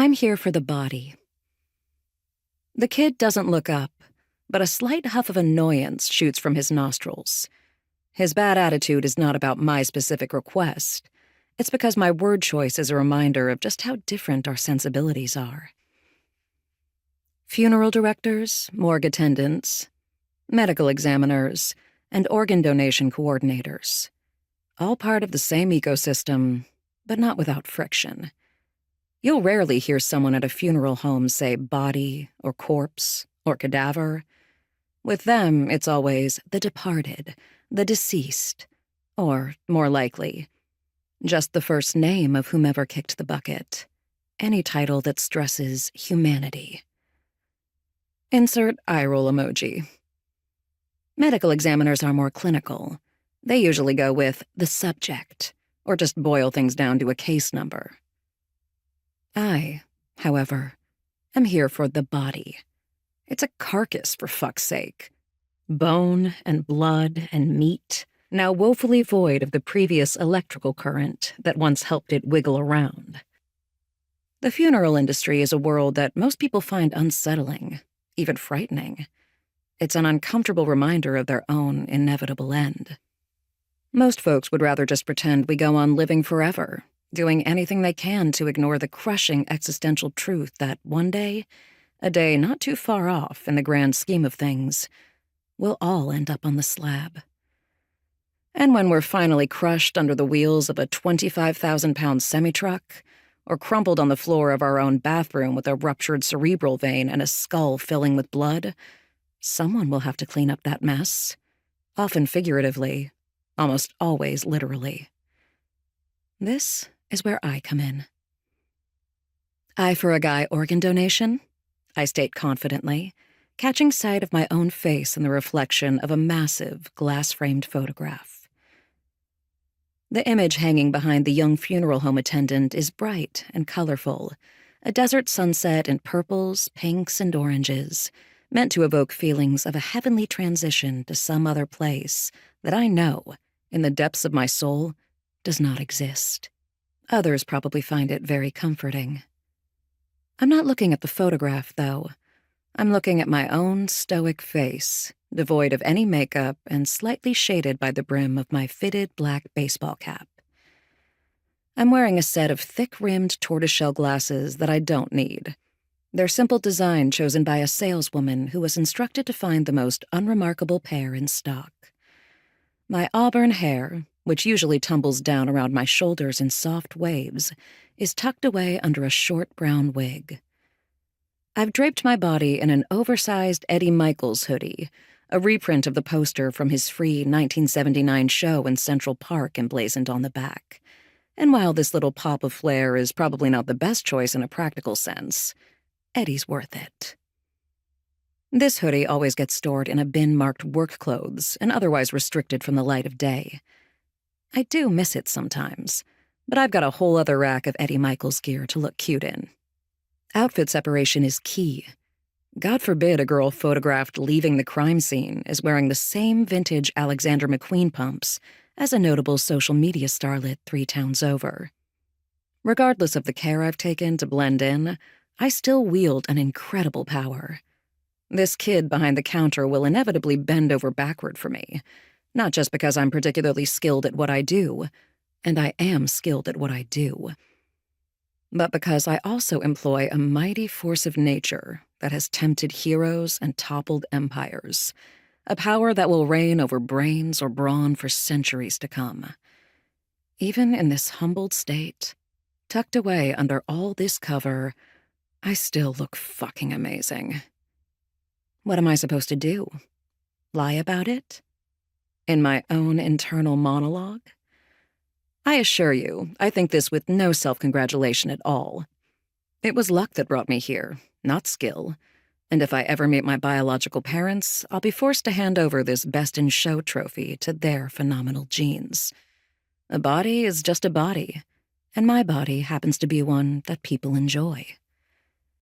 I'm here for the body. The kid doesn't look up, but a slight huff of annoyance shoots from his nostrils. His bad attitude is not about my specific request. It's because my word choice is a reminder of just how different our sensibilities are. Funeral directors, morgue attendants, medical examiners, and organ donation coordinators. All part of the same ecosystem, but not without friction. You'll rarely hear someone at a funeral home say body or corpse or cadaver. With them, it's always the departed, the deceased, or, more likely, just the first name of whomever kicked the bucket. Any title that stresses humanity. Insert eye roll emoji. Medical examiners are more clinical. They usually go with the subject, or just boil things down to a case number. I, however, am here for the body. It's a carcass, for fuck's sake. Bone and blood and meat, now woefully void of the previous electrical current that once helped it wiggle around. The funeral industry is a world that most people find unsettling, even frightening. It's an uncomfortable reminder of their own inevitable end. Most folks would rather just pretend we go on living forever, doing anything they can to ignore the crushing existential truth that one day, a day not too far off in the grand scheme of things, we'll all end up on the slab. And when we're finally crushed under the wheels of a 25,000-pound semi-truck, or crumpled on the floor of our own bathroom with a ruptured cerebral vein and a skull filling with blood, someone will have to clean up that mess, often figuratively, almost always literally. This is where I come in. Eye for a guy organ donation? I state confidently, catching sight of my own face in the reflection of a massive glass-framed photograph. The image hanging behind the young funeral home attendant is bright and colorful, a desert sunset in purples, pinks, and oranges, meant to evoke feelings of a heavenly transition to some other place that I know, in the depths of my soul, does not exist. Others probably find it very comforting. I'm not looking at the photograph, though. I'm looking at my own stoic face, devoid of any makeup and slightly shaded by the brim of my fitted black baseball cap. I'm wearing a set of thick-rimmed tortoiseshell glasses that I don't need. Their simple design chosen by a saleswoman who was instructed to find the most unremarkable pair in stock. My auburn hair, which usually tumbles down around my shoulders in soft waves, is tucked away under a short brown wig. I've draped my body in an oversized Eddie Michaels hoodie, a reprint of the poster from his free 1979 show in Central Park emblazoned on the back. And while this little pop of flair is probably not the best choice in a practical sense, Eddie's worth it. This hoodie always gets stored in a bin marked work clothes and otherwise restricted from the light of day. I do miss it sometimes, but I've got a whole other rack of Eddie Michaels gear to look cute in. Outfit separation is key. God forbid a girl photographed leaving the crime scene is wearing the same vintage Alexander McQueen pumps as a notable social media starlet 3 towns over. Regardless of the care I've taken to blend in, I still wield an incredible power. This kid behind the counter will inevitably bend over backward for me, not just because I'm particularly skilled at what I do, and I am skilled at what I do, but because I also employ a mighty force of nature that has tempted heroes and toppled empires, a power that will reign over brains or brawn for centuries to come. Even in this humbled state, tucked away under all this cover, I still look fucking amazing. What am I supposed to do? Lie about it? In my own internal monologue? I assure you, I think this with no self-congratulation at all. It was luck that brought me here, not skill. And if I ever meet my biological parents, I'll be forced to hand over this Best in Show trophy to their phenomenal genes. A body is just a body, and my body happens to be one that people enjoy.